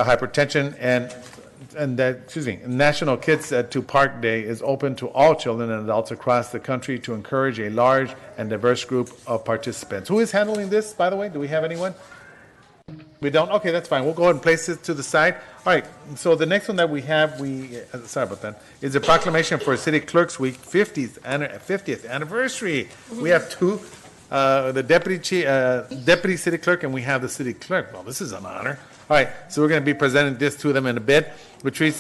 hypertension, and that, National Kids to Park Day is open to all children and adults across the country to encourage a large and diverse group of participants. Who is handling this, by the way? Do we have anyone? We don't? Okay, that's fine. We'll go ahead and place it to the side. All right, so the next one that we have, sorry about that, is a proclamation for City Clerks Week 50th anniversary. We have two, the deputy city clerk, and we have the city clerk. Well, this is an honor. All right, so we're going to be presenting this to them in a bit, which is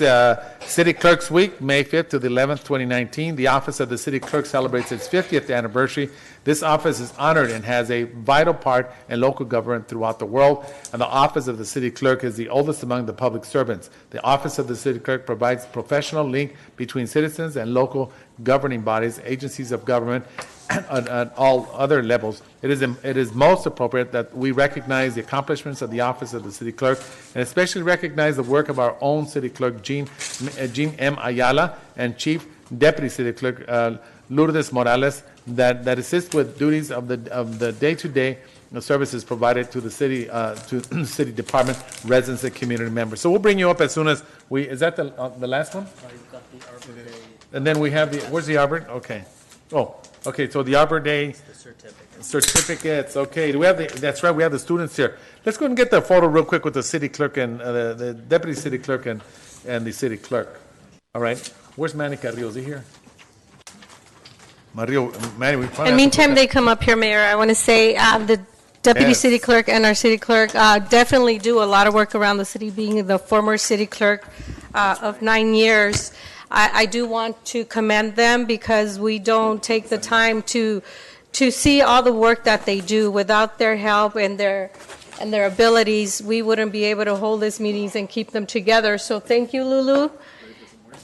City Clerks Week, May 5th to the 11th, 2019. The Office of the City Clerk celebrates its 50th anniversary. This office is honored and has a vital part in local government throughout the world, and the Office of the City Clerk is the oldest among the public servants. The Office of the City Clerk provides professional link between citizens and local governing bodies, agencies of government, at all other levels. It is most appropriate that we recognize the accomplishments of the Office of the City Clerk, and especially recognize the work of our own City Clerk, Jean M. Ayala, and Chief Deputy City Clerk, Lourdes Morales, that assist with duties of the day-to-day services provided to the city, to the city department, residents, and community members. So we'll bring you up as soon as we. Is that the last one? You've got the Arbor Day. And then we have the. Where's the Arbor? Okay. Oh. Okay, so the Arbor Day certificates. Okay, do we have that's right, we have the students here. Let's go and get the photo real quick with the city clerk and the deputy city clerk and the city clerk. All right, where's Manny Carrillo? Is he here? Manny, we in the meantime, they come up here, Mayor. I want to say the deputy city clerk and our city clerk definitely do a lot of work around the city, being the former city clerk of 9 years. I do want to commend them because we don't take the time to see all the work that they do. Without their help and their abilities, we wouldn't be able to hold these meetings and keep them together. So thank you, Lulu,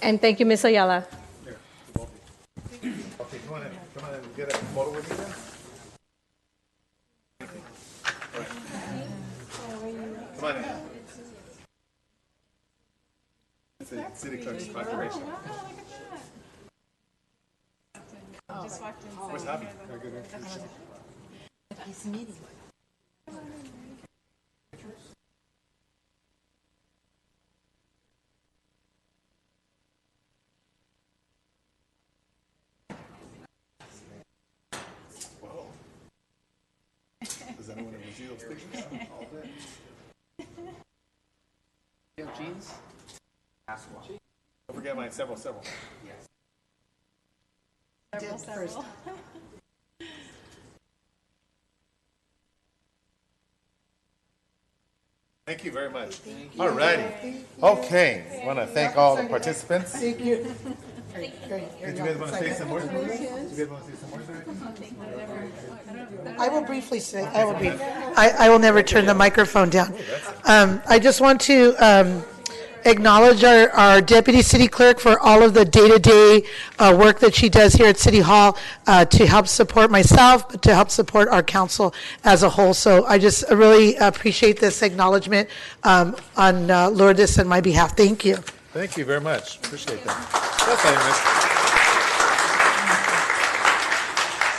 and thank you, Ms. Ayala. Okay, come on and get a photo with me then. Come on in. City Clerk's proclamation. Just walked in. What's happening? He's meeting. Does anyone ever see those pictures? All day? You have jeans? Don't forget mine, several. Yes. Several. Thank you very much. All righty. Okay. I want to thank all the participants. Thank you. Did you guys want to say some more? I will briefly say, I will never turn the microphone down. I just want to acknowledge our deputy city clerk for all of the day-to-day work that she does here at City Hall to help support myself, but to help support our council as a whole. So I just really appreciate this acknowledgement on Lourdes and my behalf. Thank you. Thank you very much. Appreciate that.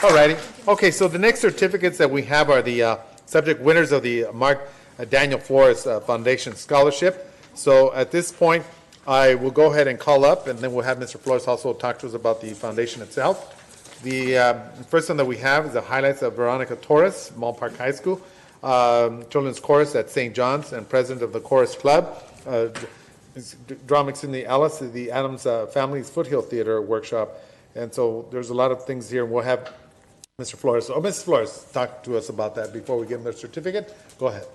All righty. Okay, so the next certificates that we have are the subject winners of the Mark Daniel Flores Foundation Scholarship. So at this point, I will go ahead and call up, and then we'll have Mr. Flores also talk to us about the foundation itself. The first one that we have is the highlights of Veronica Torres, Mall Park High School, children's chorus at St. John's, and president of the Chorus Club. Drama in the Alice, the Adams Family's Foothill Theater workshop. And so there's a lot of things here, and we'll have Mr. Flores, Mrs. Flores, talk to us about that before we give them their certificate. Go ahead.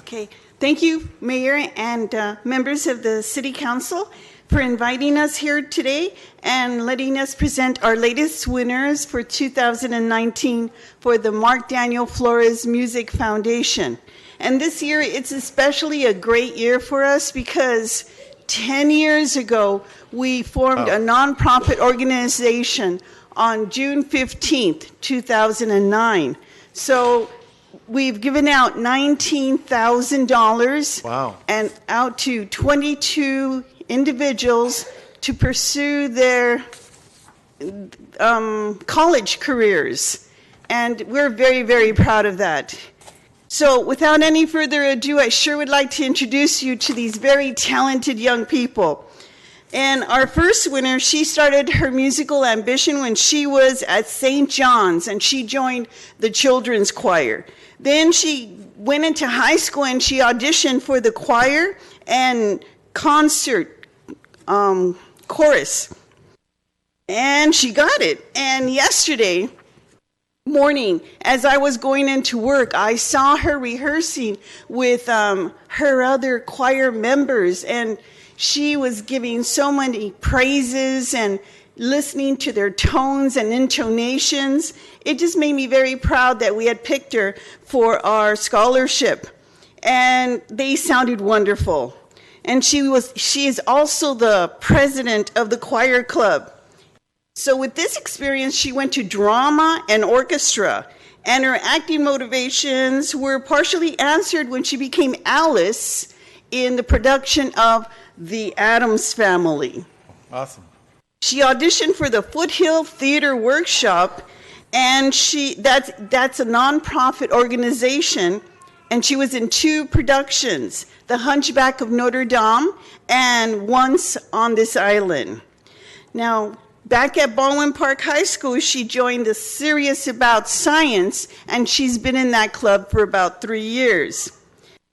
Okay. Thank you, Mayor and members of the City Council, for inviting us here today and letting us present our latest winners for 2019 for the Mark Daniel Flores Music Foundation. And this year, it's especially a great year for us because 10 years ago, we formed a nonprofit organization on June 15th, 2009. So we've given out $19,000 and out to 22 individuals to pursue their college careers. And we're very, very proud of that. So without any further ado, I sure would like to introduce you to these very talented young people. And our first winner, she started her musical ambition when she was at St. John's, and she joined the children's choir. Then she went into high school and she auditioned for the choir and concert chorus. And she got it. And yesterday morning, as I was going into work, I saw her rehearsing with her other choir members, and she was giving so many praises and listening to their tones and intonations. It just made me very proud that we had picked her for our scholarship, and they sounded wonderful. And she is also the president of the choir club. So with this experience, she went to drama and orchestra, and her acting motivations were partially answered when she became Alice in the production of The Addams Family. Awesome. She auditioned for the Foothill Theater Workshop, and that's a nonprofit organization, and she was in 2 productions, The Hunchback of Notre Dame and Once on This Island. Now, back at Baldwin Park High School, she joined the Serious About Science, and she's been in that club for about 3 years.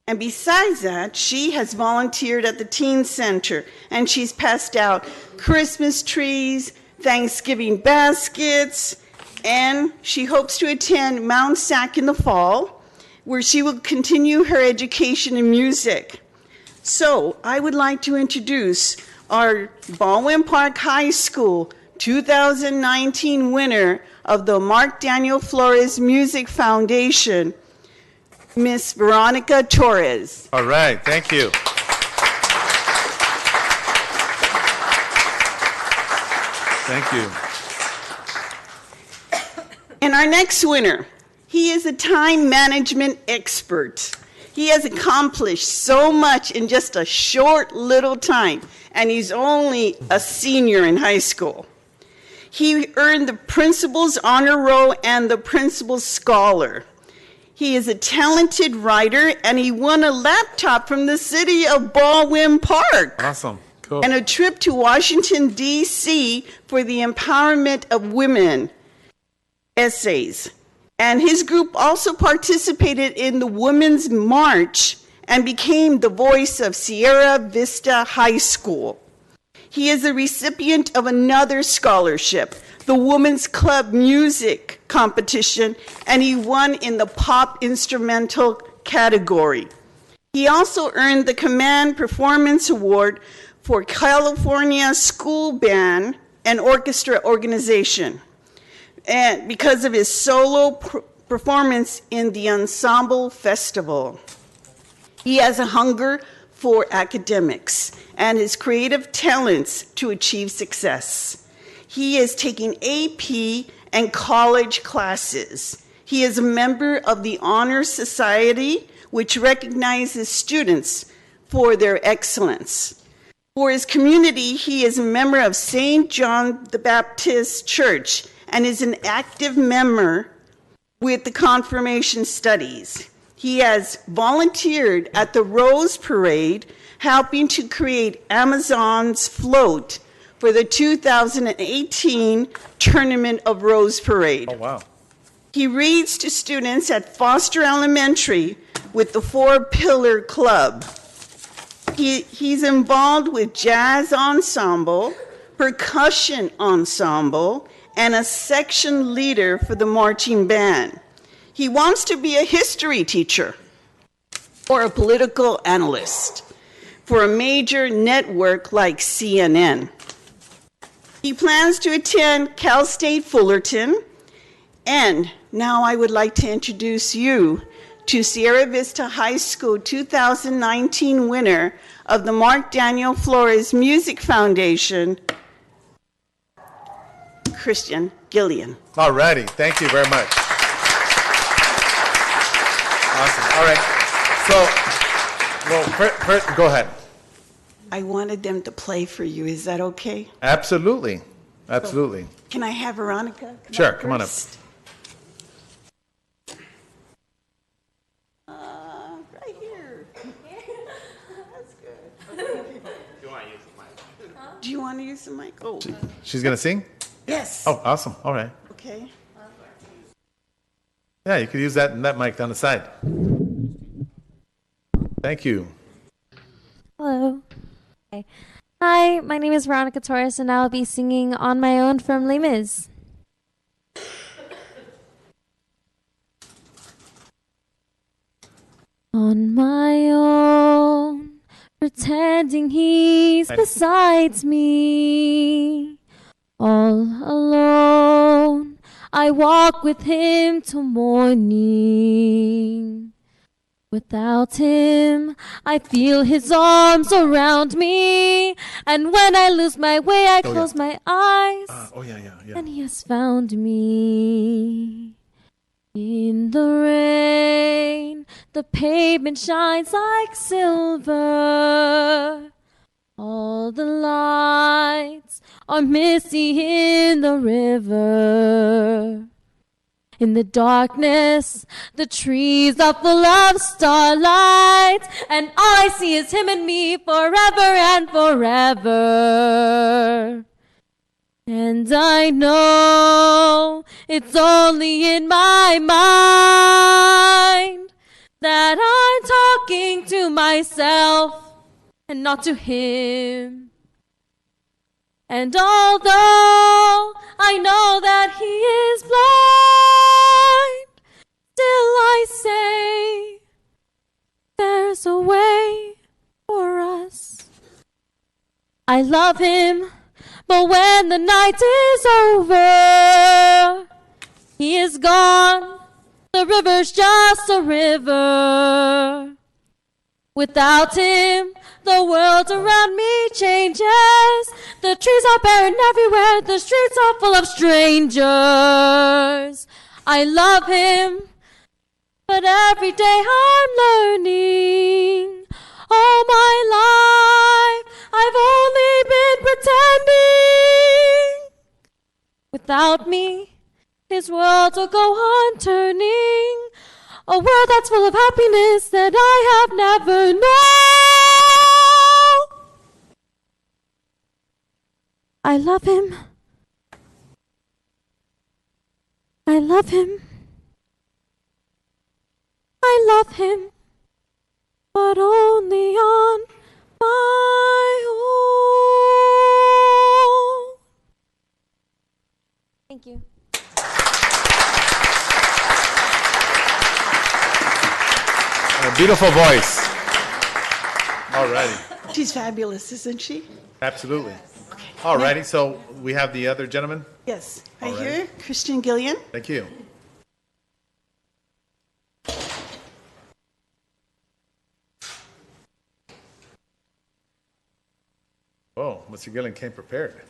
And besides that, she has volunteered at the Teen Center, and she's passed out Christmas trees, Thanksgiving baskets, and she hopes to attend Mount Sac in the fall, where she will continue her education in music. So I would like to introduce our Baldwin Park High School 2019 winner of the Mark Daniel Flores Music Foundation, Miss Veronica Torres. All right, thank you. Thank you. And our next winner, he is a time management expert. He has accomplished so much in just a short little time, and he's only a senior in high school. He earned the Principal's Honor Roll and the Principal's Scholar. He is a talented writer, and he won a laptop from the city of Baldwin Park. Awesome. Cool. And a trip to Washington, D.C. for the empowerment of women essays. And his group also participated in the Women's March and became the voice of Sierra Vista High School. He is a recipient of another scholarship, the Women's Club Music Competition, and he won in the pop instrumental category. He also earned the Command Performance Award for California School Band and Orchestra Organization, and because of his solo performance in the Ensemble Festival. He has a hunger for academics and his creative talents to achieve success. He is taking AP and college classes. He is a member of the Honor Society, which recognizes students for their excellence. For his community, he is a member of St. John the Baptist Church and is an active member with the Confirmation Studies. He has volunteered at the Rose Parade, helping to create Amazon's float for the 2018 Tournament of Rose Parade. Oh, wow. He reads to students at Foster Elementary with the 4 Pillar Club. He's involved with jazz ensemble, percussion ensemble, and a section leader for the marching band. He wants to be a history teacher or a political analyst for a major network like CNN. He plans to attend Cal State Fullerton. And now I would like to introduce you to Sierra Vista High School 2019 winner of the Mark Daniel Flores Music Foundation, Christian Gillian. All righty, thank you very much. Awesome. All right. So, well, go ahead. I wanted them to play for you. Is that okay? Absolutely. Absolutely. Can I have Veronica? Sure, come on up. First? Do you want to use the mic? Oh, She's going to sing? yes. Oh, awesome. All right. Okay. Yeah, you could use that mic down the side. Thank you. Hello. Okay. Hi, my name is Veronica Torres, and I'll be singing On My Own from Les Mis. On my own, pretending he's besides me. All alone, I walk with him till morning. Without him, I feel his arms around me. And when I lose my way, I close my eyes. And he has found me. In the rain, the pavement shines like silver. All the lights are misty in the river. In the darkness, the trees are full of starlight, and all I see is him and me forever and forever. And I know it's only in my mind that I'm talking to myself and not to him. And although I know that he is blind, still I say there's a way for us. I love him, but when the night is over, he is gone. The river's just a river. Without him, the world around me changes. The trees are barren everywhere. The streets are full of strangers. I love him, but every day I'm learning. All my life, I've only been pretending. Without me, his world will go on turning. A world that's full of happiness that I have never known. I love him. I love him. I love him, but only on my own. Thank you. A beautiful voice. All righty. She's fabulous, isn't she? Absolutely. All righty. So we have the other gentleman. Yes. All Right right. here, Christian Gillian. Thank you. Whoa, Mr. Gillen came prepared.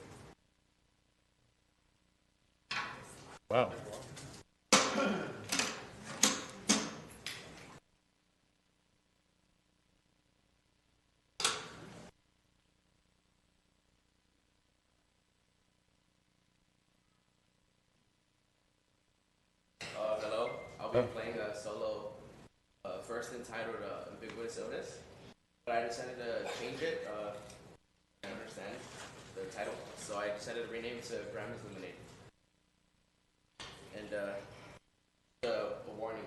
Wow. Hello. I'll be playing a solo, first entitled Ambiguous Illness, but I decided to change it. I understand the title, so I decided to rename it to Grammys Lemonade. And a warning.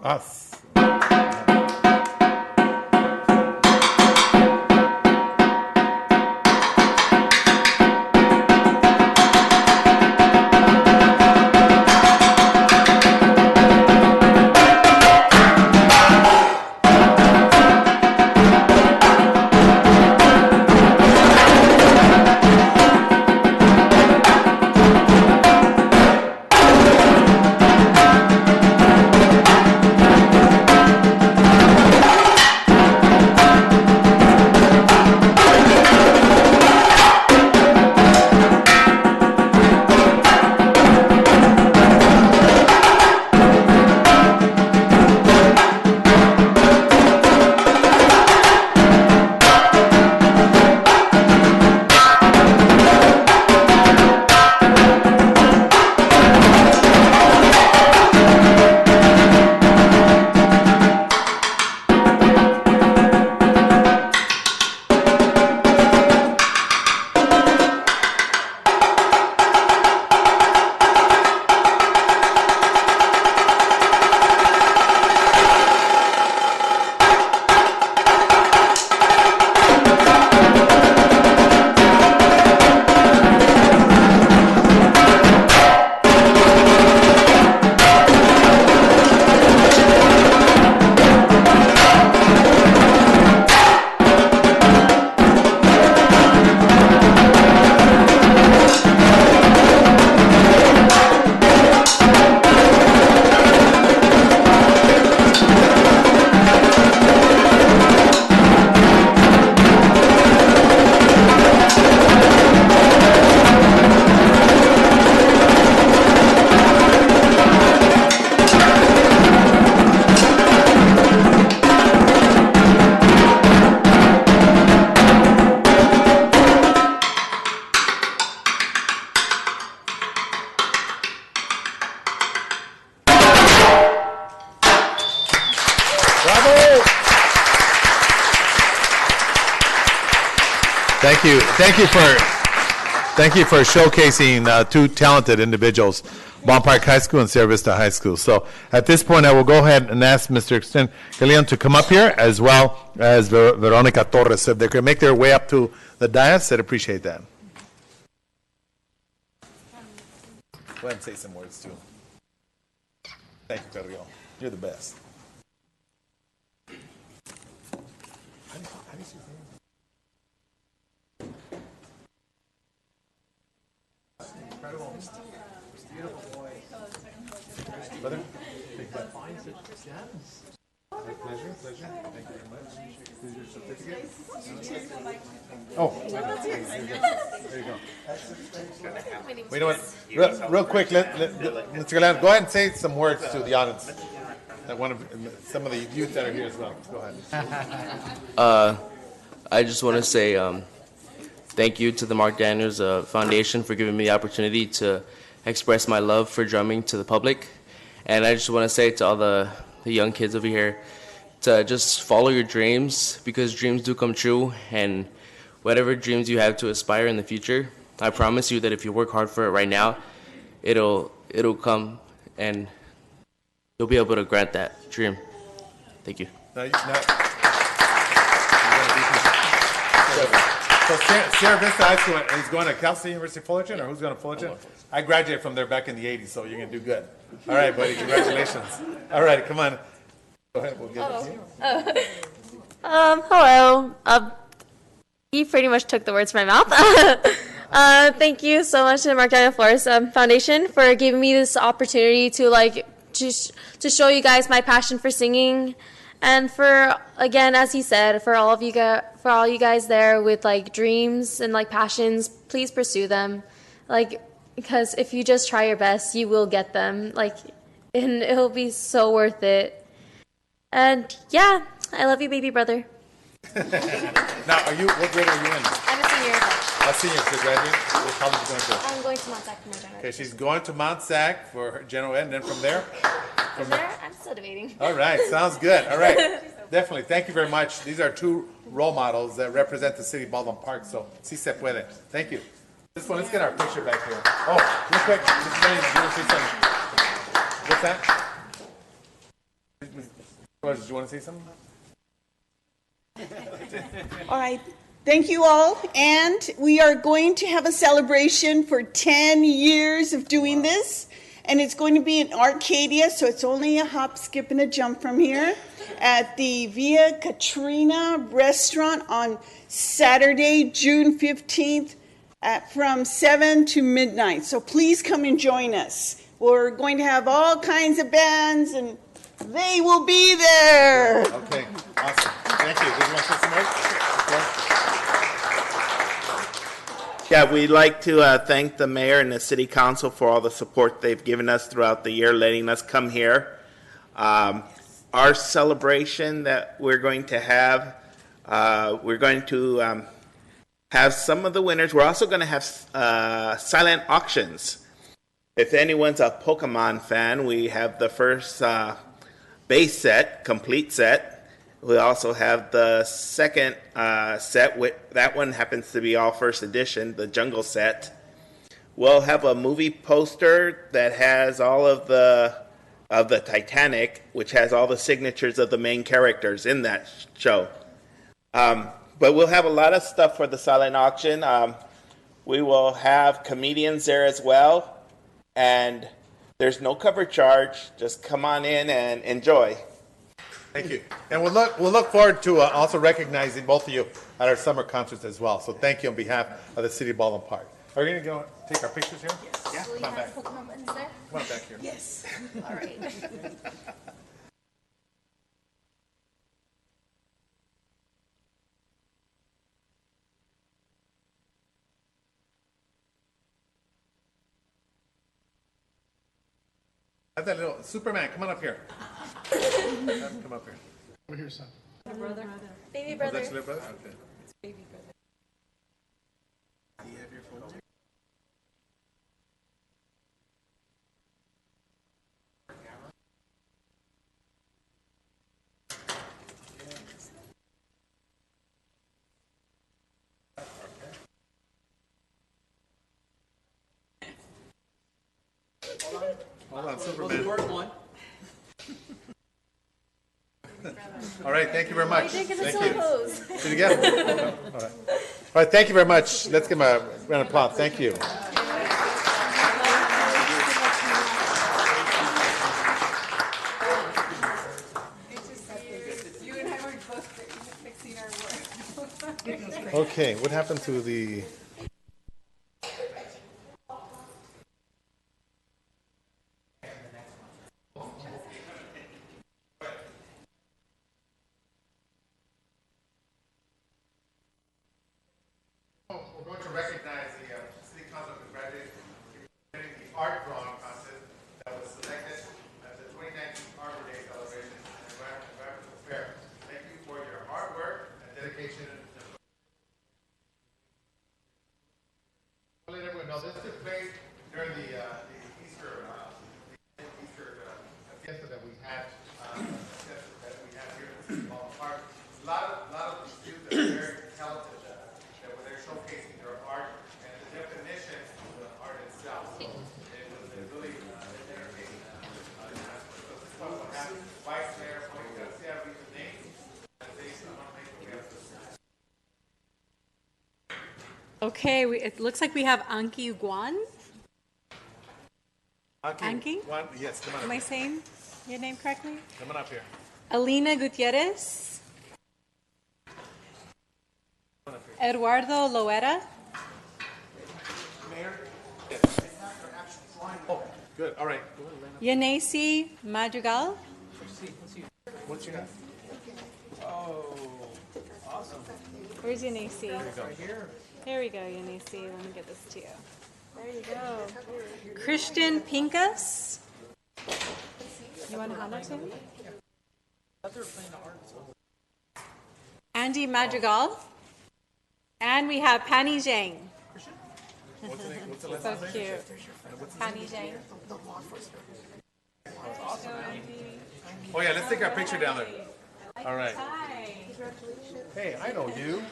Us. Thank you for showcasing two talented individuals, Baldwin Park High School and Sierra Vista High School. So at this point, I will go ahead and ask Mr. Galeon to come up here, as well as Veronica Torres. If they could make their way up to the dais, I'd appreciate that. Go ahead and say some words too. Thank you, Carrillo. You're the best. Brother? Pleasure. Thank you very much. Here's your certificate. Oh, there you go. Wait, you know what? Real quick, Mr. Galan, go ahead and say some words to the audience. Some of the youth that are here as well. Go ahead. I just want to say thank you to the Mark Daniels Foundation for giving me the opportunity to express my love for drumming to the public. And I just want to say to all the young kids over here to just follow your dreams, because dreams do come true. And whatever dreams you have to aspire in the future, I promise you that if you work hard for it right now, it'll come and you'll be able to grant that dream. Thank you. So Sierra Vista High School is going to Cal State University Fullerton, or who's going to Fullerton? I graduated from there back in the 80s, so you're going to do good. All right, buddy, congratulations. All right, come on. Go ahead, we'll give it to you. Hello. You pretty much took the words from my mouth. Thank you so much to the Mark Daniel Flores Foundation for giving me this opportunity to show you guys my passion for singing. And for, again, as he said, for all you guys there with like dreams and like passions, please pursue them. Like, because if you just try your best, you will get them. Like, and it'll be so worth it. And yeah, I love you, baby brother. Now, what grade are you in? I'm a senior. A senior, so graduate. What college are you going to? I'm going to Mount Sac for my general ed. Okay, she's going to Mount Sac for her general ed, and then from there? From there, I'm still debating. All right, sounds good. All right, definitely. Thank you very much. These are two role models that represent the city of Baldwin Park, so si se puede. Thank you. This one, let's get our picture back here. Oh, real quick, Mr. Benny, you want to say something? What's that? Flores, did you want to say something? All right. Thank you all. And we are going to have a celebration for 10 years of doing this. And it's going to be in Arcadia, so it's only a hop, skip, and a jump from here at the Via Katrina restaurant on Saturday, June 15th from 7 to midnight. So please come and join us. We're going to have all kinds of bands, and they will be there. Okay, awesome. Thank you. Did you want to say some more? Yeah, we'd like to thank the mayor and the city council for all the support they've given us throughout the year, letting us come here. Our celebration that we're going to have, have some of the winners. We're also going to have silent auctions. If anyone's a Pokemon fan, we have the first base set, complete set. We also have the second set. That one happens to be all first edition, the jungle set. We'll have a movie poster that has all of the Titanic, which has all the signatures of the main characters in that show. But we'll have a lot of stuff for the silent auction. We will have comedians there as well. And there's no cover charge. Just come on in and enjoy. Thank you. And we'll look forward to also recognizing both of you at our summer concerts as well. So thank you on behalf of the City of Baldwin Park. Are we going to go take our pictures here? Yes. Yeah? Come on back. Come on back here. Yes. All right. Have that little Superman. Come on up here. Have him come up here. Over here, son. Brother. Baby Oh, brother. that's your little brother? Okay. Baby brother. Do you have your phone? Hold on, Superman. All right, thank you very much. Thank you. Do it again? All right. All right, thank you very much. Let's give him a round of applause. Thank you. You and I were both fixing our work. Okay, what happened to the... We're going to recognize the City Council congratulating the art drawing contest that was selected as the 2019 Arbor Day celebration and environmental fair. Thank you for your hard work and dedication. I'll let everyone know this took place during the Easter fiesta that we had here in the City Hall Park. A lot of the students that are very talented that were there showcasing their art and the definition of the art itself. So it was really entertaining. So this is what will happen. Vice Mayor, what you got to say, I'll read the names. Okay, it looks like we have Anki Guan. Anki? Yes, come on. Am I saying your name correctly? Come on up here. Alina Gutierrez. Eduardo Loera. Mayor? Yes. Oh, good. All right. Yanesi Madrigal. What's your name? Where's Yanesi? Right here. There we go, Yanesi. Let me get this to you. There you go. Christian Pincus. You want to hand that to me? Andy Madrigal. And we have Pani Zhang. What's the name? What's the last So name? cute. Pani Zhang. Oh, yeah, let's take our picture down there. All right. Hi. Hey, I know you.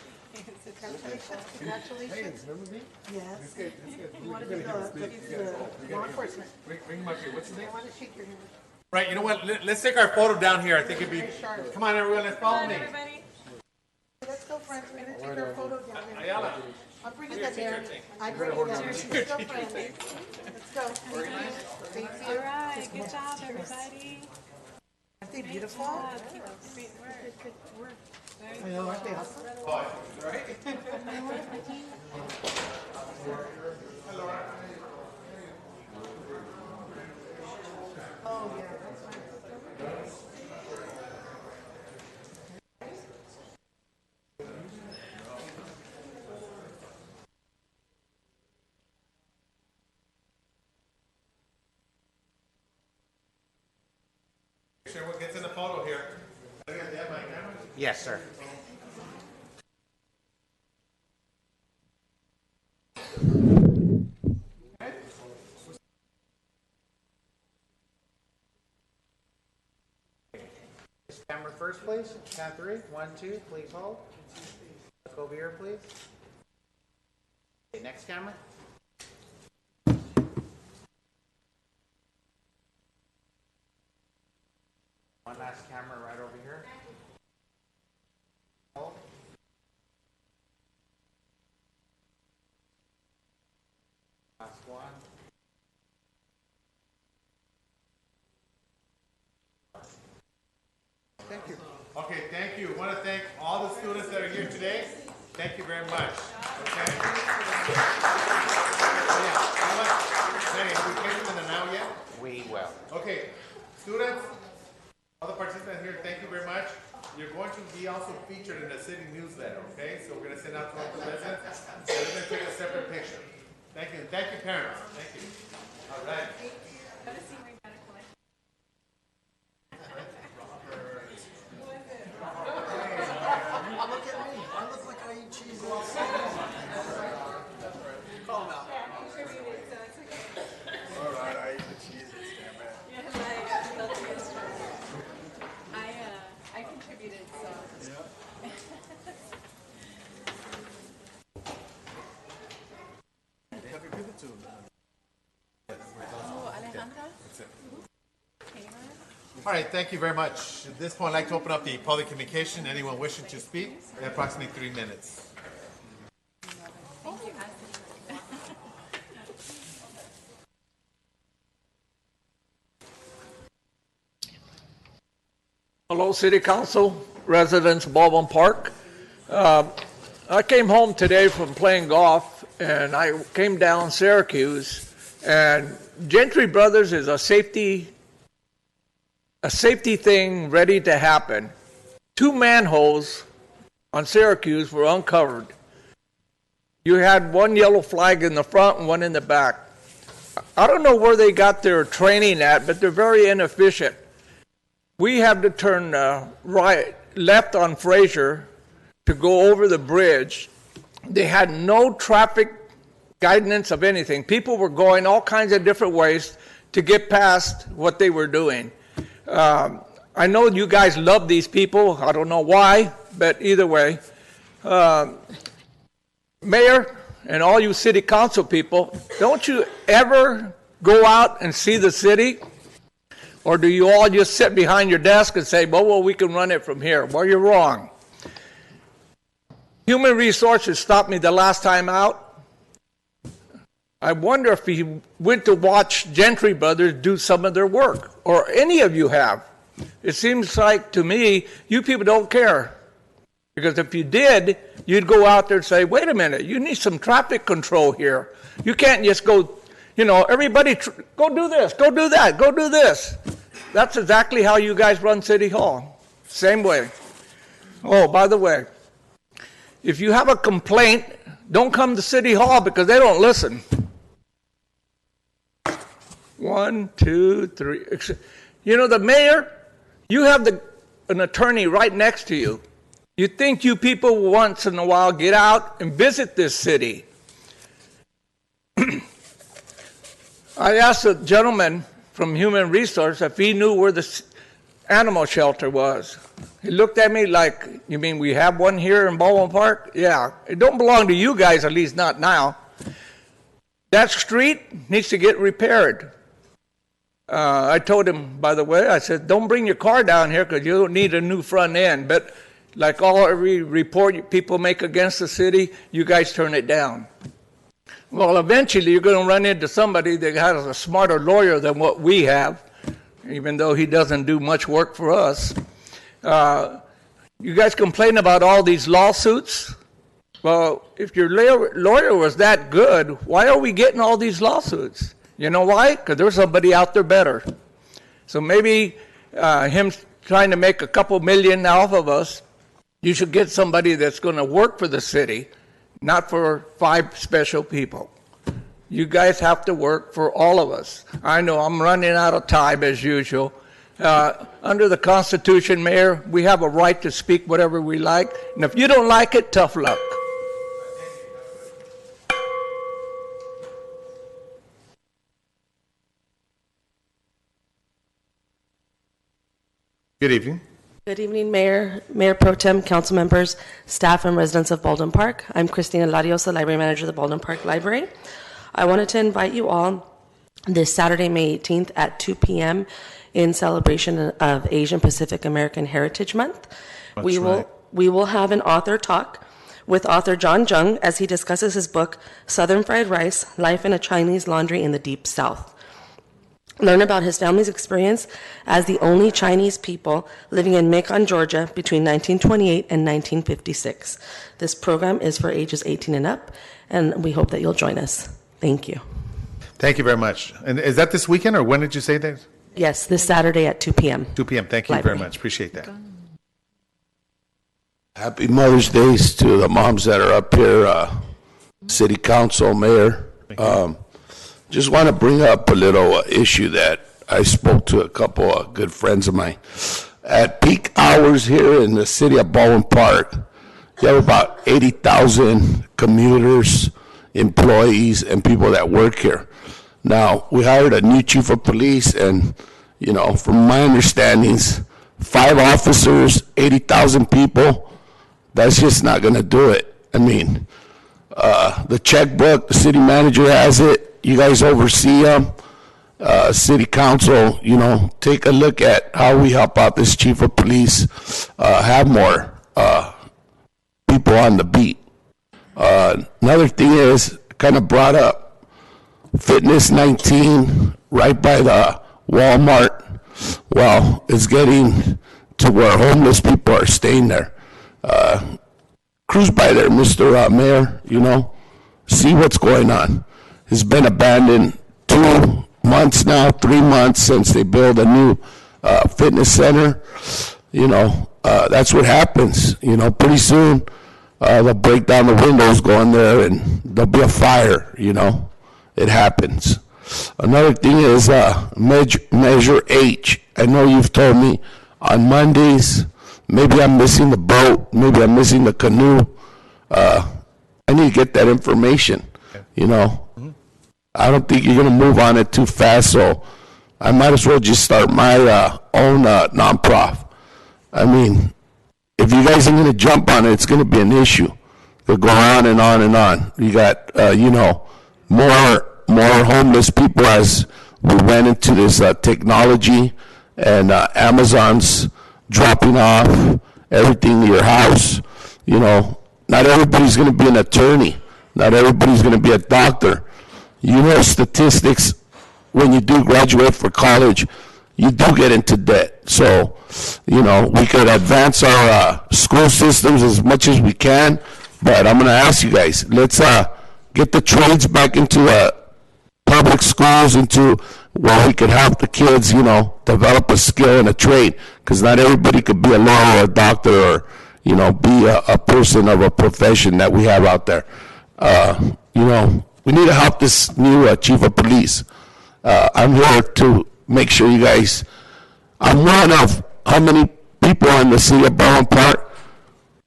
Congratulations. Hey, remember me? Yes. It's good. It's good. You want to do the law enforcement. Bring him up here. What's his name? I want to shake your hand. Right, you know what? Let's take our photo down here. I think it'd be. Come on, everyone, let's follow me. Let's go, friends. We're gonna take our photo down there. Ayala. I'll bring it down there. I bring it down there. Let's go, friends. Let's go. Thank you. All right, good job, everybody. Aren't they beautiful? Keep up the great work. Good work. I know, aren't they awesome? Oh, yeah, that's right. Make sure what gets in the photo here. Yes, sir. Camera first, please. Count three. 1, 2. Please hold. Look over here, please. Okay, next camera. One last camera right over here. Hold. Last one. Thank you. Okay, thank you. I want to thank all the students that are here today. Thank you very much. Okay. Yeah. Hey, have we taken them now yet? We will. Okay, students, all the participants here, thank you very much. You're going to be also featured in the city newsletter, okay? So we're going to send out to all the residents. So we're going to take a separate picture. Thank you. Thank you, parents. Thank you. All right. Look at me. I look like I eat cheese all Call him out. All right, I eat the cheese. Damn it. I contributed, so. All right, thank you very much. At this point, I'd like to open up the public communication. Anyone wishing to speak? Approximately 3 minutes. Hello, City Council, residents of Baldwin Park. I came home today from playing golf, and I came down Syracuse, and Gentry Brothers is a safety thing ready to happen. 2 manholes on Syracuse were uncovered. You had one yellow flag in the front and one in the back. I don't know where they got their training at, but they're very inefficient. We have to turn left on Fraser to go over the bridge. They had no traffic guidance of anything. People were going all kinds of different ways to get past what they were doing. I know you guys love these people. I don't know why, but either way. Mayor and all you city council people, don't you ever go out and see the city? Or do you all just sit behind your desk and say, well, we can run it from here? Well, you're wrong. Human Resources stopped me the last time out. I wonder if he went to watch Gentry Brothers do some of their work, or any of you have. It seems like, to me, you people don't care. Because if you did, you'd go out there and say, wait a minute, you need some traffic control here. You can't just go, everybody, go do this, go do that, go do this. That's exactly how you guys run City Hall. Same way. Oh, by the way, if you have a complaint, don't come to City Hall because they don't listen. 1, 2, 3. The mayor, you have an attorney right next to you. You think you people once in a while get out and visit this city. I asked a gentleman from Human Resource if he knew where the animal shelter was. He looked at me like, you mean we have one here in Baldwin Park? Yeah, it don't belong to you guys, at least not now. That street needs to get repaired. I told him, by the way, I said, don't bring your car down here because you don't need a new front end. But like every report people make against the city, you guys turn it down. Well, eventually you're going to run into somebody that has a smarter lawyer than what we have, even though he doesn't do much work for us. You guys complain about all these lawsuits. Well, if your lawyer was that good, why are we getting all these lawsuits? You know why? Because there's somebody out there better. So maybe him trying to make a couple million off of us, you should get somebody that's going to work for the city, not for 5 special people. You guys have to work for all of us. I know I'm running out of time as usual. Under the Constitution, Mayor, we have a right to speak whatever we like. And if you don't like it, tough luck. Good evening. Good evening, Mayor, Mayor Pro Tem, council members, staff, and residents of Baldwin Park. I'm Christina Larios, the Library Manager of the Baldwin Park Library. I wanted to invite you all this Saturday, May 18th at 2 p.m. in celebration of Asian Pacific American Heritage Month. We will have an author talk with author John Jung as he discusses his book, Southern Fried Rice, Life in a Chinese Laundry in the Deep South. Learn about his family's experience as the only Chinese people living in Macon, Georgia between 1928 and 1956. This program is for ages 18 and up, and we hope that you'll join us. Thank you. Thank you very much. And is that this weekend, or when did you say that? Yes, this Saturday at 2 p.m. 2 p.m. Thank you Library. very much. Appreciate that. Happy Mother's Day to the moms that are up here, City Council, Mayor. Just want to bring up a little issue that I spoke to a couple of good friends of mine. At peak hours here in the city of Baldwin Park, you have about 80,000 commuters, employees, and people that work here. Now, we hired a new chief of police, and, you know, from my understandings, 5 officers, 80,000 people, that's just not going to do it. I mean, the checkbook, the city manager has it. You guys oversee them. City council, you know, take a look at how we help out this chief of police, have more people on the beat. Another thing is, kind of brought up, Fitness 19, right by the Walmart. Well, it's getting to where homeless people are staying there. Cruise by there, Mr. Mayor, you know, see what's going on. It's been abandoned 2 months now, 3 months since they built a new fitness center. You know, that's what happens. You know, pretty soon they'll break down the windows, go in there, and there'll be a fire, you know. It happens. Another thing is Measure H. I know you've told me on Mondays, maybe I'm missing the boat, maybe I'm missing the canoe. I need to get that information, you know. I don't think you're going to move on it too fast, so I might as well just start my own nonprofit. I mean, if you guys are going to jump on it, it's going to be an issue. They'll go on and on and on. You got, you know, more homeless people as we went into this technology, and Amazon's dropping off everything to your house. You know, not everybody's going to be an attorney. Not everybody's going to be a doctor. You know, statistics, when you do graduate for college, you do get into debt. So, you know, we could advance our school systems as much as we can, but I'm going to ask you guys, let's get the trades back into public schools, into where we could help the kids, you know, develop a skill and a trade, because not everybody could be a lawyer or a doctor or, you know, be a person of a profession that we have out there. You know, we need to help this new chief of police. I'm here to make sure you guys, I'm one of how many people in the city of Baldwin Park,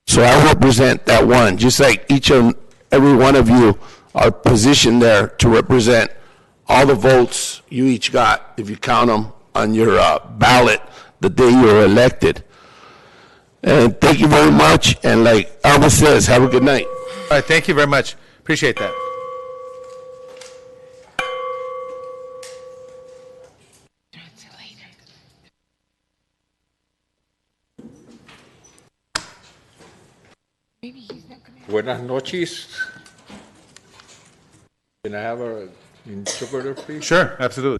so I represent that one, just like each and every one of you are positioned there to represent all the votes you each got, if you count them on your ballot the day you were elected. And thank you very much, and like Alva says, have a good night. All right, thank you very much. Appreciate that. Buenas noches. Can I have a interpreter, please? Sure, absolutely.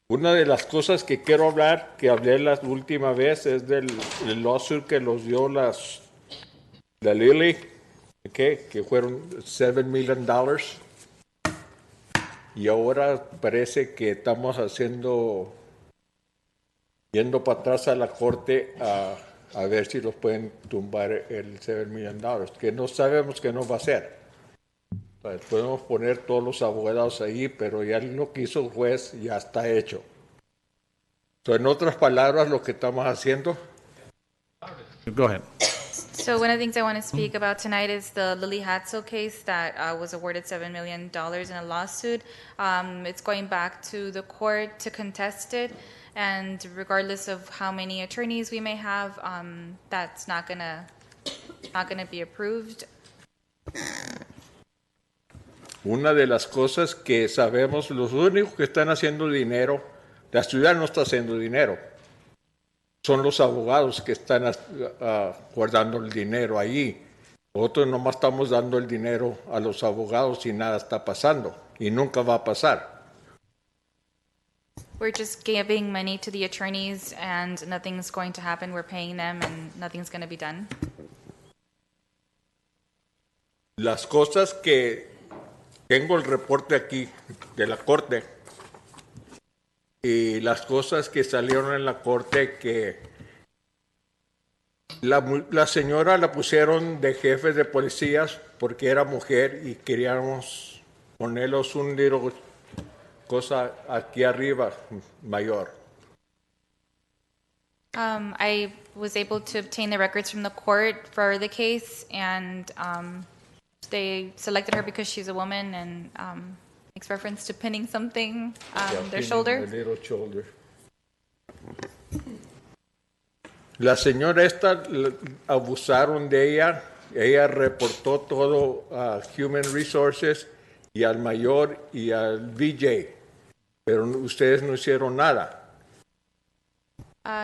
Una de las cosas que quiero hablar, que hablé la última vez, es del lawsuit que los dio la Lily, que fueron $7 million. Y ahora parece que estamos yendo para atrás a la corte a ver si los pueden tumbar el $7 million, que no sabemos qué nos va a hacer. O sea, podemos poner todos los abogados ahí, pero ya lo que hizo el juez ya está hecho. So, en otras palabras, lo que estamos haciendo. Go ahead. So one of the things I want to speak about tonight is the Lily Hatzel case that was awarded $7 million in a lawsuit. It's going back to the court to contest it, and regardless of how many attorneys we may have, that's not gonna be approved. Una de las cosas que sabemos, los únicos que están haciendo dinero, la ciudad no está haciendo dinero. Son los abogados que están guardando el dinero allí. Nosotros nomás estamos dando el dinero a los abogados y nada está pasando. Y nunca va a pasar. We're just giving money to the attorneys and nothing's going to happen. We're paying them and nothing's going to be done. Las cosas que tengo el reporte aquí de la corte y las cosas que salieron en la corte, que la señora la pusieron de jefe de policías porque era mujer y queríamos ponerlos un little cosa aquí arriba mayor. I was able to obtain the records from the court for the case, and they selected her because she's a woman and makes reference to pinning something on their shoulder. A little shoulder. La señora esta abusaron de ella. Ella reportó todo a Human Resources y al mayor y al VJ, pero ustedes no hicieron nada.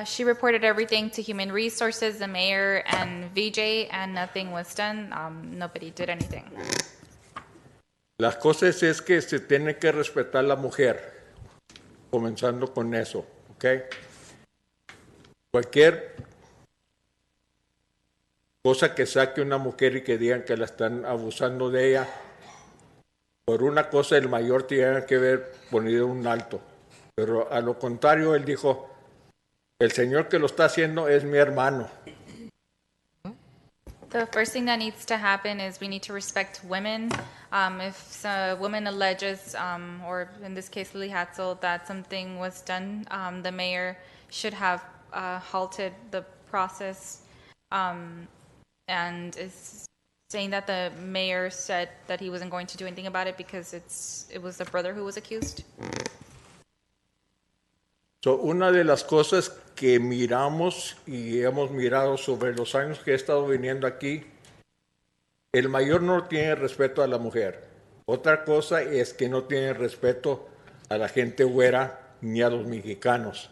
She reported everything to Human Resources, the mayor, and VJ, and nothing was done. Nobody did anything. Las cosas es que se tiene que respetar la mujer, comenzando con eso, ¿ok? Cualquier cosa que saque una mujer y que digan que la están abusando de ella, por una cosa el mayor tiene que haber ponido un alto. Pero a lo contrario, él dijo, el señor que lo está haciendo es mi hermano. The first thing that needs to happen is we need to respect women. If a woman alleges, or in this case Lily Hatzel, that something was done, the mayor should have halted the process, and is saying that the mayor said that he wasn't going to do anything about it because it was the brother who was accused. So, una de las cosas que miramos y hemos mirado sobre los años que he estado viniendo aquí, el mayor no tiene respeto a la mujer. Otra cosa es que no tiene respeto a la gente güera ni a los mexicanos.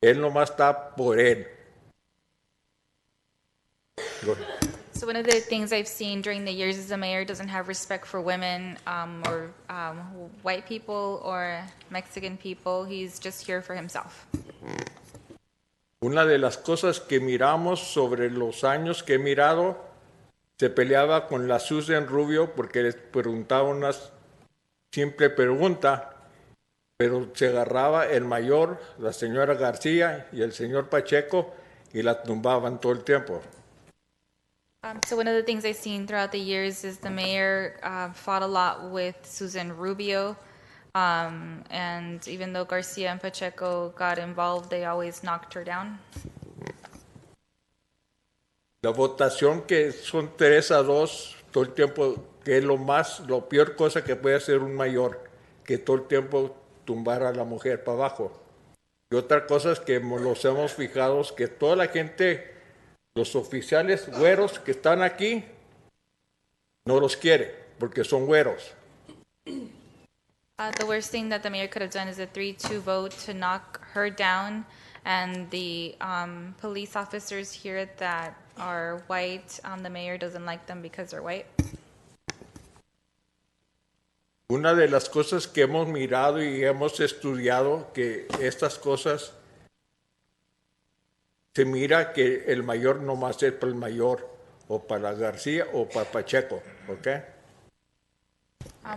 Él nomás está por él. So one of the things I've seen during the years is the mayor doesn't have respect for women or white people or Mexican people. He's just here for himself. Una de las cosas que miramos sobre los años que he mirado, se peleaba con la Susan Rubio porque les preguntaba una simple pregunta, pero se agarraba el mayor, la señora García y el señor Pacheco y la tumbaban todo el tiempo. So one of the things I've seen throughout the years is the mayor fought a lot with Susan Rubio, and even though Garcia and Pacheco got involved, they always knocked her down. La votación que son 3-2 todo el tiempo, que es lo peor cosa que puede hacer un mayor, que todo el tiempo tumbar a la mujer para abajo. Y otra cosa es que nos hemos fijado que toda la gente, los oficiales güeros que están aquí, no los quiere porque son güeros. The worst thing that the mayor could have done is a 3-2 vote to knock her down, and the police officers here that are white, the mayor doesn't like them because they're white. Una de las cosas que hemos mirado y hemos estudiado, que estas cosas se mira que el mayor no va a ser para el mayor, o para García o para Pacheco, ¿ok?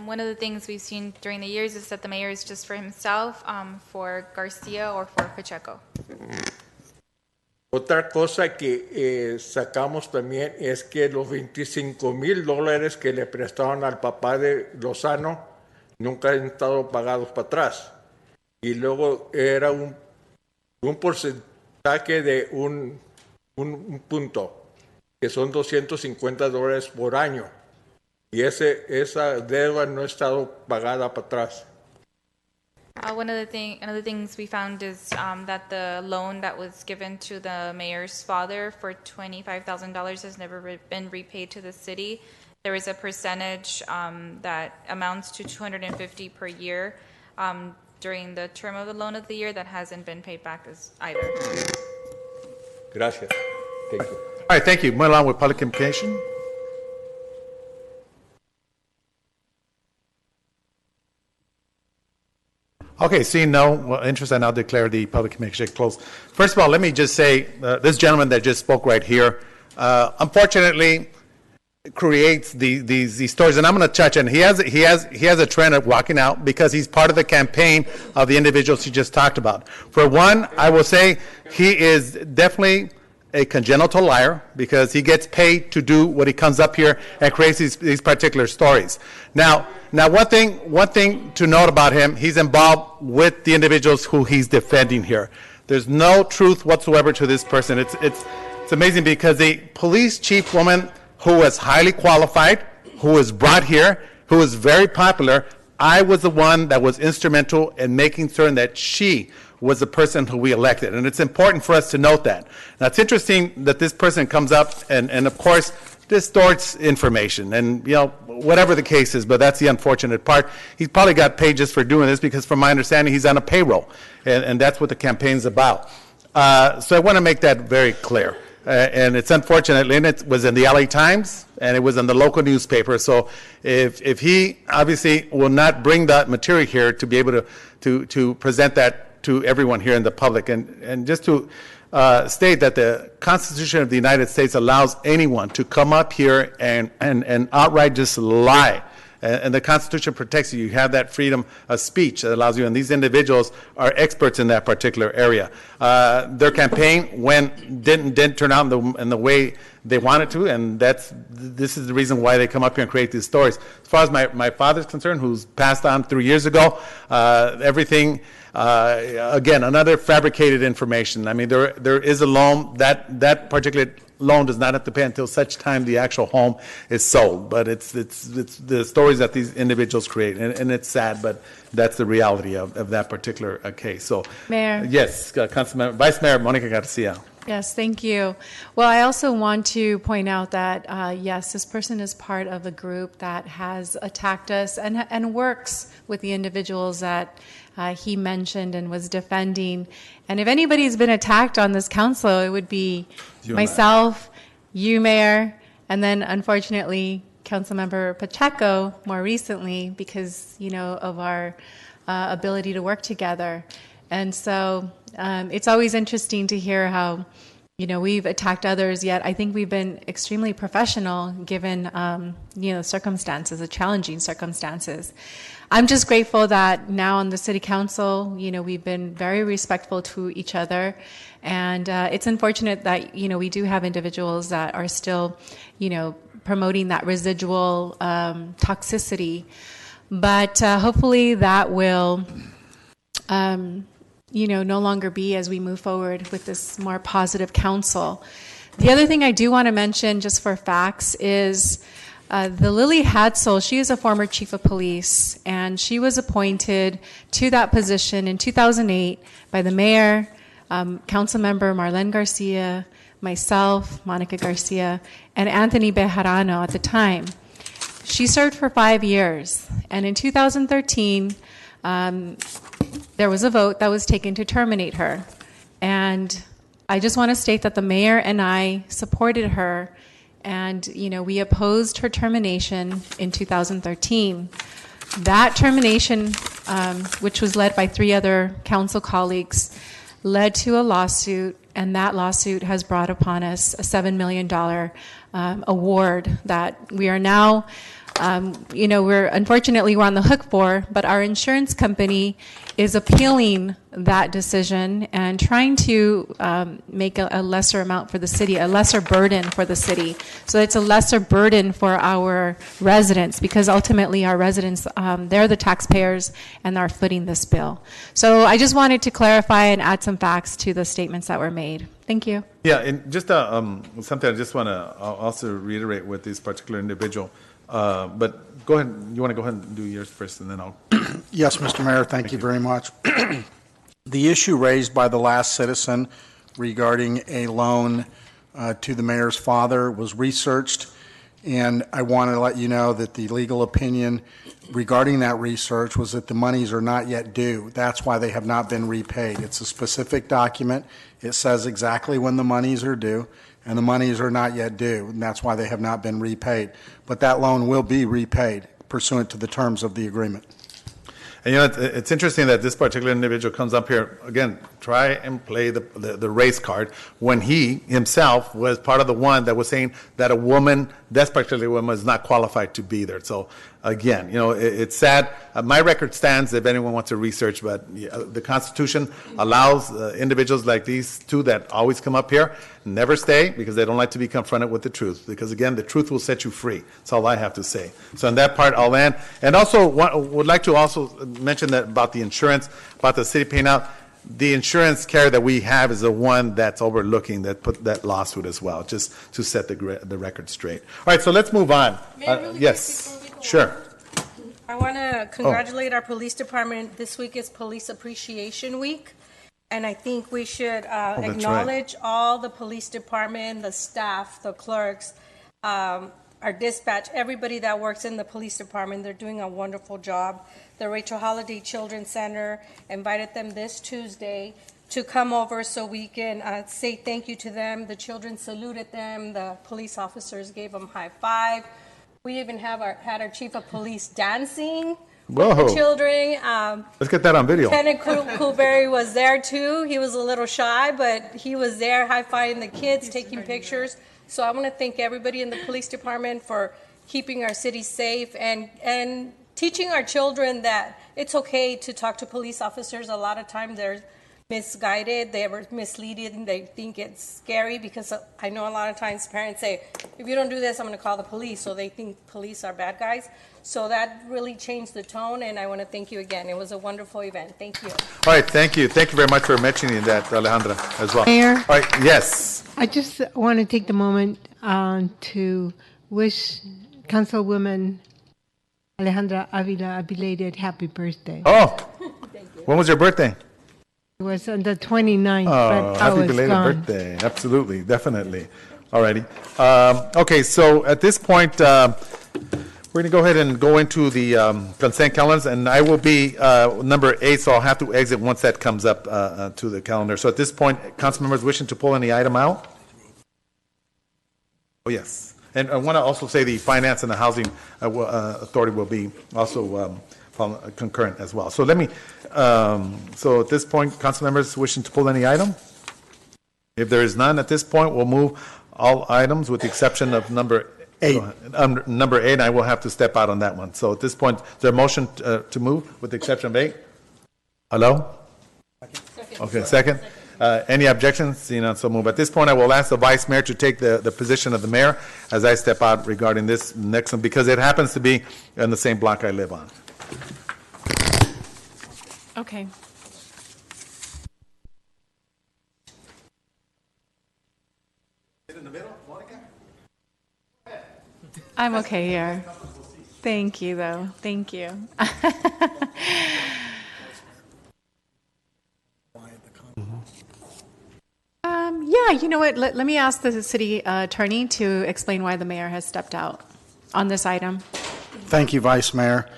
One of the things we've seen during the years is that the mayor is just for himself, for Garcia or for Pacheco. Otra cosa que sacamos también es que los $25,000 que le prestaron al papá de Lozano nunca han estado pagados para atrás. Y luego era un porcentaje de un punto, que son $250 por año. Y esa deuda no ha estado pagada para atrás. Another things we found is that the loan that was given to the mayor's father for $25,000 has never been repaid to the city. There is a percentage that amounts to $250 per year during the term of the loan of the year that hasn't been paid back either. Gracias. Thank you. All right, thank you. Moving along with public communication. Okay, seeing no interest, I now declare the public communication closed. First of all, let me just say, this gentleman that just spoke right here, unfortunately, creates these stories, and I'm going to touch on. He has a trend of walking out because he's part of the campaign of the individuals he just talked about. For one, I will say he is definitely a congenital liar because he gets paid to do what he comes up here and creates these particular stories. Now, one thing to note about him, he's involved with the individuals who he's defending here. There's no truth whatsoever to this person. It's amazing because the police chief woman who was highly qualified, who was brought here, who was very popular, I was the one that was instrumental in making certain that she was the person who we elected. And it's important for us to note that. Now, it's interesting that this person comes up and of course, distorts information and, whatever the case is, but that's the unfortunate part. He's probably got paid just for doing this because from my understanding, he's on a payroll, and that's what the campaign's about. So I want to make that very clear. And it's unfortunately, and it was in the LA Times, and it was in the local newspaper. So if he obviously will not bring that material here to be able to present that to everyone here in the public, and just to state that the Constitution of the United States allows anyone to come up here and outright just lie. And the Constitution protects you. You have that freedom of speech that allows you, and these individuals are experts in that particular area. Their campaign didn't turn out in the way they wanted to, and this is the reason why they come up here and create these stories. As far as my father's concerned, who's passed on 3 years ago, everything, again, another fabricated information. I mean, there is a loan, that particular loan does not have to pay until such time the actual home is sold. But it's the stories that these individuals create, and it's sad, but that's the reality of that particular case. So, Mayor. Yes, Councilmember, Vice Mayor Monica Garcia. Yes, thank you. Well, I also want to point out that, yes, this person is part of a group that has attacked us and works with the individuals that he mentioned and was defending. And if anybody's been attacked on this council, it would be myself, you, Mayor, and then unfortunately, Councilmember Pacheco more recently because, of our ability to work together. And so it's always interesting to hear how, we've attacked others, yet I think we've been extremely professional given, circumstances, the challenging circumstances. I'm just grateful that now on the City Council, we've been very respectful to each other. And it's unfortunate that, we do have individuals that are still, promoting that residual toxicity. But hopefully that will, no longer be as we move forward with this more positive council. The other thing I do want to mention, just for facts, is the Lily Hatzel. She is a former chief of police, and she was appointed to that position in 2008 by the mayor, Councilmember Marlene Garcia, myself, Monica Garcia, and Anthony Bejarano at the time. She served for 5 years, and in 2013, there was a vote that was taken to terminate her. And I just want to state that the mayor and I supported her, and we opposed her termination in 2013. That termination, which was led by 3 other council colleagues, led to a lawsuit, and that lawsuit has brought upon us a $7 million award that we are now, we're on the hook for, but our insurance company is appealing that decision and trying to make a lesser amount for the city, a lesser burden for the city. So it's a lesser burden for our residents, because ultimately our residents, they're the taxpayers and are footing this bill. So I just wanted to clarify and add some facts to the statements that were made. Thank you. Yeah, and just something I just want to also reiterate with this particular individual. But go ahead. You want to go ahead and do yours first, and then I'll. Yes, Mr. Mayor, thank you very much. The issue raised by the last citizen regarding a loan to the mayor's father was researched, and I want to let you know that the legal opinion regarding that research was that the monies are not yet due. That's why they have not been repaid. It's a specific document. It says exactly when the monies are due, and the monies are not yet due, and that's why they have not been repaid. But that loan will be repaid pursuant to the terms of the agreement. And it's interesting that this particular individual comes up here, again, try and play the race card, when he himself was part of the one that was saying that a woman, that particular woman, is not qualified to be there. So again, it's sad. My record stands if anyone wants to research, but the Constitution allows individuals like these 2 that always come up here, never stay, because they don't like to be confronted with the truth. Because again, the truth will set you free. That's all I have to say. So in that part, I'll end. And also, would like to also mention that about the insurance, about the city paying out. The insurance carrier that we have is the one that's overlooking that lawsuit as well, just to set the record straight. All right, so let's move on. Yes, sure. I want to congratulate our police department. This week is Police Appreciation Week, and I think we should acknowledge all the police department, the staff, the clerks, our dispatch, everybody that works in the police department. They're doing a wonderful job. The Rachel Holiday Children's Center invited them this Tuesday to come over so we can say thank you to them. The children saluted them. The police officers gave them high five. We even had our chief of police dancing with the children. Let's get that on video. Lieutenant Coolberry was there too. He was a little shy, but he was there high-fiving the kids, taking pictures. So I want to thank everybody in the police department for keeping our city safe and teaching our children that it's okay to talk to police officers. A lot of times they're misguided, they were misleading, they think it's scary, because I know a lot of times parents say, if you don't do this, I'm going to call the police, so they think police are bad guys. So that really changed the tone, and I want to thank you again. It was a wonderful event. Thank you. All right, thank you. Thank you very much for mentioning that, Alejandra, as well. Mayor? All right, yes. I just want to take the moment to wish Councilwoman Alejandra Avila a belated happy birthday. Oh, when was your birthday? It was on the 29th, Oh, but I happy was belated gone. birthday. Absolutely, definitely. All righty. Okay, so at this point, we're going to go ahead and go into the consent calendars, and I will be number 8, so I'll have to exit once that comes up to the calendar. So at this point, council members wishing to pull any item out? Oh, yes. And I want to also say the Finance and the Housing Authority will be also concurrent as well. So let me, so at this point, council members wishing to pull any item? If there is none at this point, we'll move all items with the exception of number 8. Number 8, I will have to step out on that one. So at this point, is there a motion to move with the exception of 8? Hello? Okay, second. Any objections? Seeing none, so move. At this point, I will ask the vice mayor to take the position of the mayor as I step out regarding this next one, because it happens to be in the same block I live on. Okay. In the middle, Monica? I'm okay here. Thank you, though. Thank you. Yeah, you know what? Let me ask the city attorney to explain why the mayor has stepped out on this item. Thank you, Vice Mayor.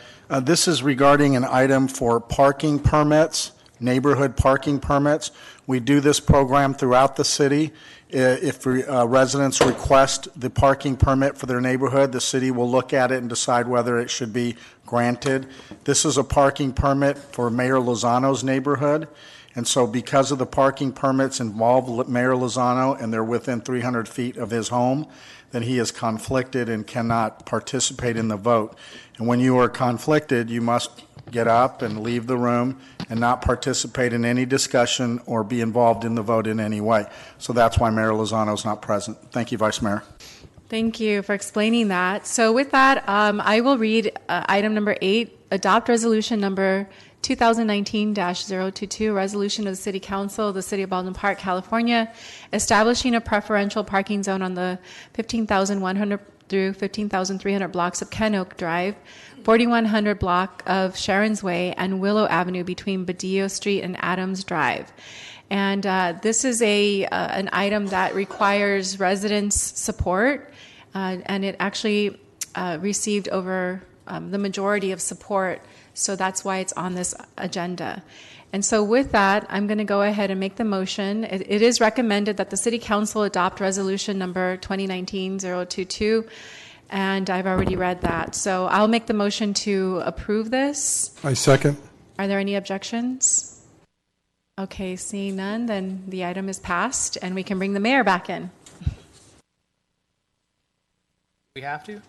This is regarding an item for parking permits, neighborhood parking permits. We do this program throughout the city. If residents request the parking permit for their neighborhood, the city will look at it and decide whether it should be granted. This is a parking permit for Mayor Lozano's neighborhood. And so because of the parking permits involve Mayor Lozano and they're within 300 feet of his home, then he is conflicted and cannot participate in the vote. And when you are conflicted, you must get up and leave the room and not participate in any discussion or be involved in the vote in any way. So that's why Mayor Lozano is not present. Thank you, Vice Mayor. Thank you for explaining that. So with that, I will read item number 8, adopt resolution number 2019-022, resolution of the City Council of the City of Baldwin Park, California, establishing a preferential parking zone on the 15,100 through 15,300 blocks of Ken Oak Drive, 4100 block of Sharon's Way, and Willow Avenue between Badillo Street and Adams Drive. And this is an item that requires residents' support, and it actually received over the majority of support. So that's why it's on this agenda. And so with that, I'm going to go ahead and make the motion. It is recommended that the City Council adopt resolution number 2019-022, and I've already read that. So I'll make the motion to approve this. I second. Are there any objections? Okay, seeing none, then the item is passed, and we can bring the mayor back in. We have to?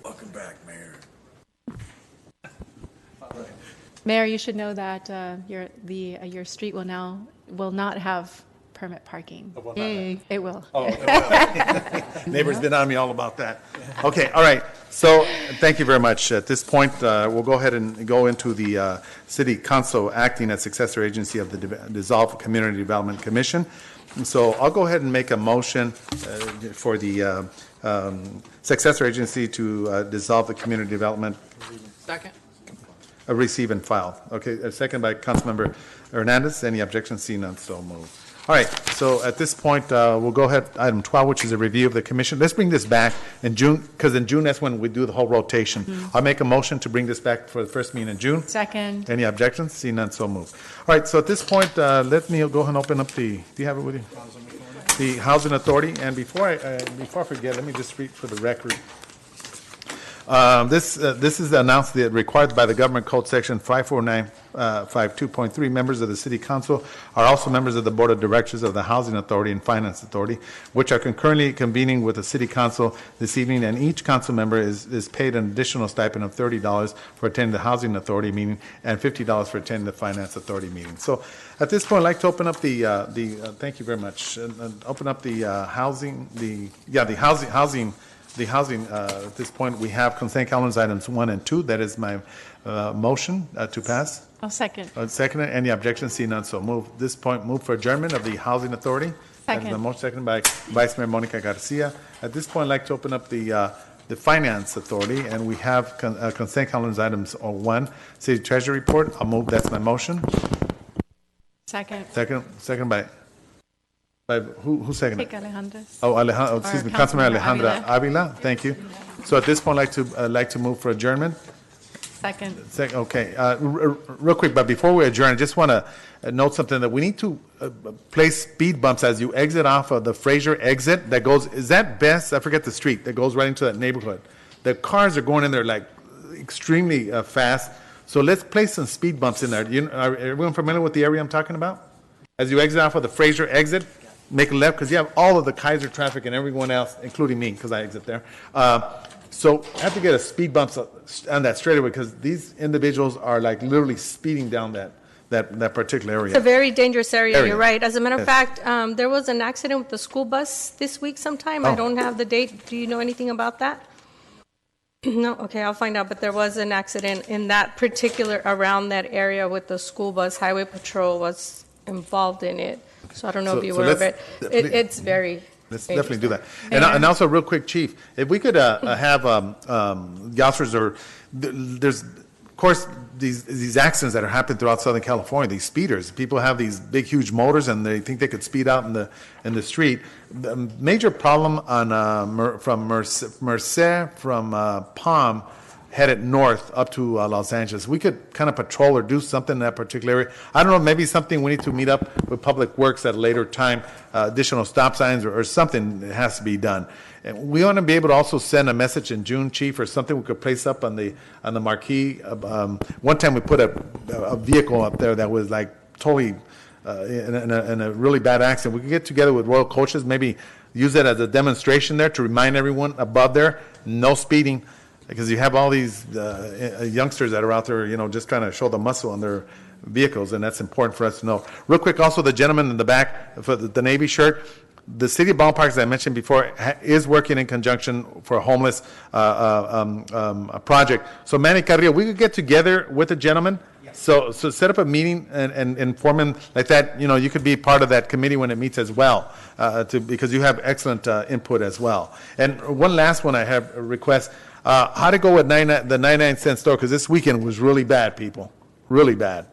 Welcome back, Mayor. Mayor, you should know that your street will not have permit parking. It will not have. It will. Oh, neighbors been on me all about that. Okay, all right. So thank you very much. At this point, we'll go ahead and go into the City Council acting as successor agency of the dissolved Community Development Commission. And so I'll go ahead and make a motion for the successor agency to dissolve the Community Development. Second. Receive and file. Okay, a second by Councilmember Hernandez. Any objections? Seen none, so moved. All right, so at this point, we'll go ahead, item 12, which is a review of the commission. Let's bring this back in June, because in June, that's when we do the whole rotation. I'll make a motion to bring this back for the first meeting in June. Second. Any objections? Seen none, so moved. All right, so at this point, let me go ahead and open up do you have it with you? The Housing Authority. And before I forget, let me just read for the record. This is announced that required by the Government Code Section 54952.3. Members of the City Council are also members of the Board of Directors of the Housing Authority and Finance Authority, which are concurrently convening with the City Council this evening, and each council member is paid an additional stipend of $30 for attending the Housing Authority meeting and $50 for attending the Finance Authority meeting. So at this point, I'd like to open up thank you very much, open up the housing, at this point, we have consent calendars items 1 and 2. That is my motion to pass. I'll second. Second. Any objections? See none, so move. This point, move for adjournment of the Housing Authority. Second. That is the motion, seconded by Vice Mayor Monica Garcia. At this point, I'd like to open up the Finance Authority, and we have consent calendars items 1, City Treasury Report. I'll move. That's my motion. Second. Second by who seconded? Take Alejandra. Excuse me, Councilman Alejandra Avila. Thank you. So at this point, I'd like to move for adjournment. Second. Okay. Real quick, but before we adjourn, I just want to note something that we need to place speed bumps as you exit off of the Fraser exit that goes, is that Best? I forget the street that goes right into that neighborhood. The cars are going in there like extremely fast. So let's place some speed bumps in there. Are everyone familiar with the area I'm talking about? As you exit off of the Fraser exit, make a left, because you have all of the Kaiser traffic and everyone else, including me, because I exit there. So I have to get a speed bumps on that straightaway, because these individuals are like literally speeding down that particular area. It's a very dangerous area. You're right. As a matter of Yes. fact, there was an accident with the school bus this week sometime. Oh. I don't have the date. Do you know anything about that? No? Okay, I'll find out. But there was an accident in that particular, around that area with the school bus. Highway Patrol was involved in it. So I don't know if you were of it. It's very Let's definitely do that. And also, real quick, Chief, if we could have the officers, or there's, of course, these accidents that are happening throughout Southern California, these speeders. People have these big, huge motors, and they think they could speed out in the street. The major problem on from Merced from Palm headed north up to Los Angeles. We could kind of patrol or do something in that particular area. I don't know, maybe something we need to meet up with Public Works at a later time, additional stop signs or something that has to be done. And we want to be able to also send a message in June, Chief, or something we could place up on the marquee. One time we put a vehicle up there that was like totally in a really bad accident. We could get together with Royal Coaches, maybe use it as a demonstration there to remind everyone above there, no speeding. Because you have all these youngsters that are out there, just trying to show the muscle on their vehicles, and that's important for us to know. Real quick, also, the gentleman in the back for the Navy shirt, the City of Baldwin Park, as I mentioned before, is working in conjunction for a homeless a project. So, Manny Carrillo, we could get together with the gentleman. So set up a meeting and inform him like that. You could be part of that committee when it meets as well, because you have excellent input as well. And one last one I have a request. How to go with the 99-cent store, because this weekend was really bad, people. Really bad.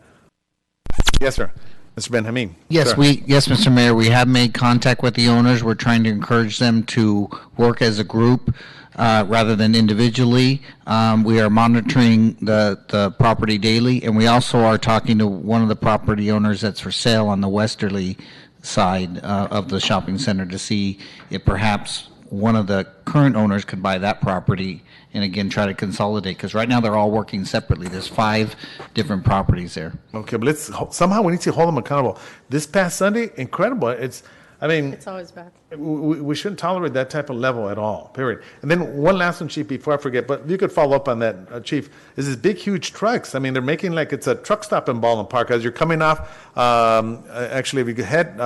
Yes, sir. Mr. Ben-Hameen. Yes, Sir. Mr. Mayor, we have made contact with the owners. We're trying to encourage them to work as a group rather than individually. We are monitoring the property daily, and we also are talking to one of the property owners that's for sale on the westerly side of the shopping center to see if perhaps one of the current owners could buy that property and again try to consolidate, because right now they're all working separately. There's 5 different properties there. Okay, but somehow we need to hold them accountable. This past Sunday, incredible. It's always bad. We shouldn't tolerate that type of level at all, period. And then one last one, Chief, before I forget, but you could follow up on that, Chief, is these big, huge trucks. I mean, they're making like it's a truck stop in Baldwin Park. As you're coming off, actually, if you head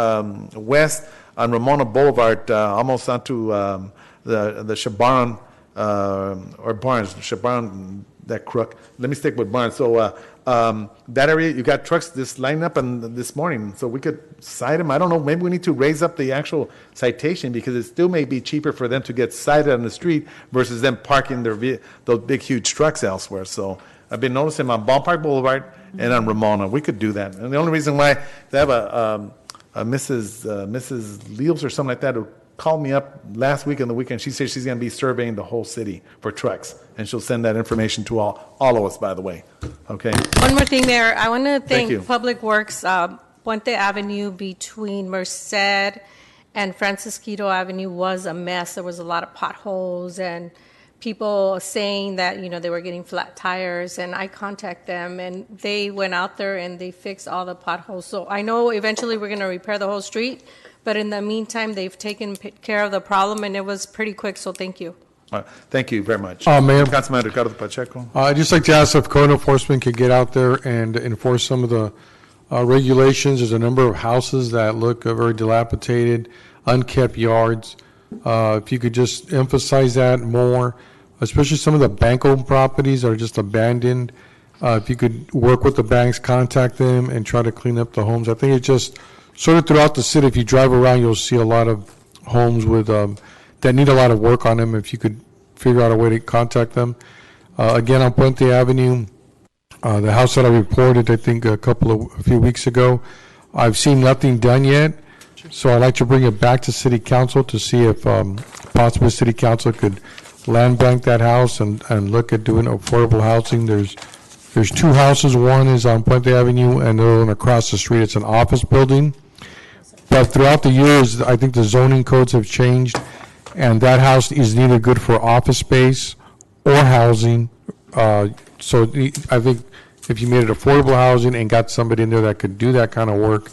west on Ramona Boulevard, almost onto the Shabaran, or Barnes, Shabaran, that crook. Let me stick with Barnes. So that area, you got trucks just lining up this morning, so we could cite them. I don't know, maybe we need to raise up the actual citation, because it still may be cheaper for them to get cited on the street versus them parking those big, huge trucks elsewhere. So I've been noticing on Ballpark Boulevard and on Ramona. We could do that. And the only reason why they have a Mrs. Leals or something like that who called me up last week on the weekend. She said she's going to be surveying the whole city for trucks, and she'll send that information to all of us, by the way. Okay. One more thing, Mayor. I want to Thank you. thank Public Works. Puente Avenue between Merced and Francisquito Avenue was a mess. There was a lot of potholes and people saying that, they were getting flat tires, and I contacted them, and they went out there and they fixed all the potholes. So I know eventually we're going to repair the whole street, but in the meantime, they've taken care of the problem, and it was pretty quick, so thank you. Thank you very much. Mayor, Councilman Ricardo Pacheco. I'd just like to ask if code enforcement could get out there and enforce some of the regulations. There's a number of houses that look very dilapidated, unkept yards. If you could just emphasize that more, especially some of the bank-owned properties that are just abandoned. If you could work with the banks, contact them, and try to clean up the homes. I think it's just sort of throughout the city. If you drive around, you'll see a lot of homes with that need a lot of work on them. If you could figure out a way to contact them. Again, on Puente Avenue, the house that I reported, I think a few weeks ago, I've seen nothing done yet. So I'd like to bring it back to City Council to see if possibly City Council could land bank that house and look at doing affordable housing. There's 2 houses. One is on Puente Avenue, and the other one across the street. It's an office building. But throughout the years, I think the zoning codes have changed, and that house is neither good for office space or housing. So I think if you made it affordable housing and got somebody in there that could do that kind of work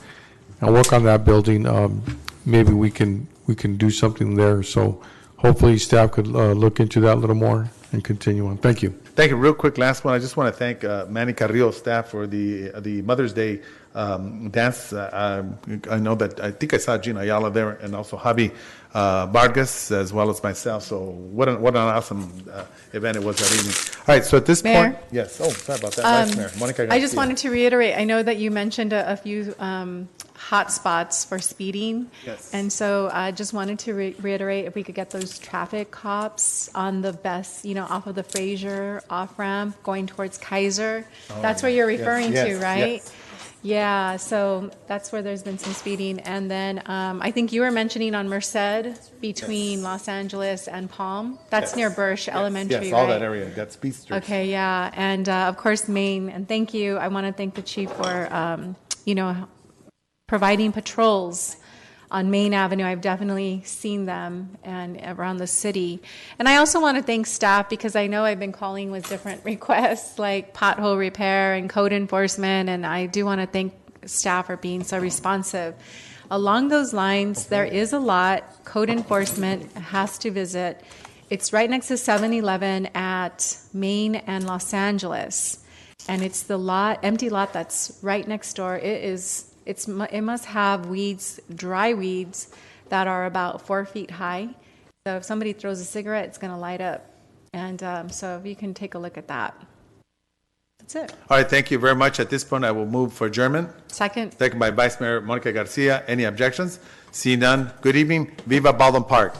and work on that building, maybe we can do something there. So hopefully staff could look into that a little more and continue on. Thank you. Thank you. Real quick, last one. I just want to thank Manny Carrillo staff for the Mother's Day dance. I know that I think I saw Gina Ayala there, and also Javi Vargas, as well as myself. So what an awesome event it was that evening. All right. So at this Mayor? point, yes. Oh, sorry about that. Vice Mayor Monica I just Garcia. wanted to reiterate, I know that you mentioned a few hot spots for speeding. Yes. And so I just wanted to reiterate if we could get those traffic cops on the best, off of the Fraser off ramp going towards Kaiser. Oh, That's where you're yes, referring yes, to, right? yes. Yeah, so that's where there's been some speeding. And then I think you were mentioning on Merced between Los Angeles and Palm. That's Yes. near Bursch Elementary, Yes, right? all that area, that's speedsters. Okay, yeah, and of course Maine, and thank you. I want to thank the chief for providing patrols on Main Avenue. I've definitely seen them and around the city. And I also want to thank staff because I know I've been calling with different requests like pothole repair and code enforcement, and I do want to thank staff for being so responsive. Along those lines, there is a lot. Code enforcement has to visit. It's right next to 7-Eleven at Main and Los Angeles. And it's the empty lot that's right next door. It must have weeds, dry weeds, that are about 4 feet high. So if somebody throws a cigarette, it's going to light up. And so if you can take a look at that. That's it. All right, thank you very much. At this point, I will move for adjournment. Second. Second by Vice Mayor Monica Garcia. Any objections? See none. Good evening. Viva Baldwin Park.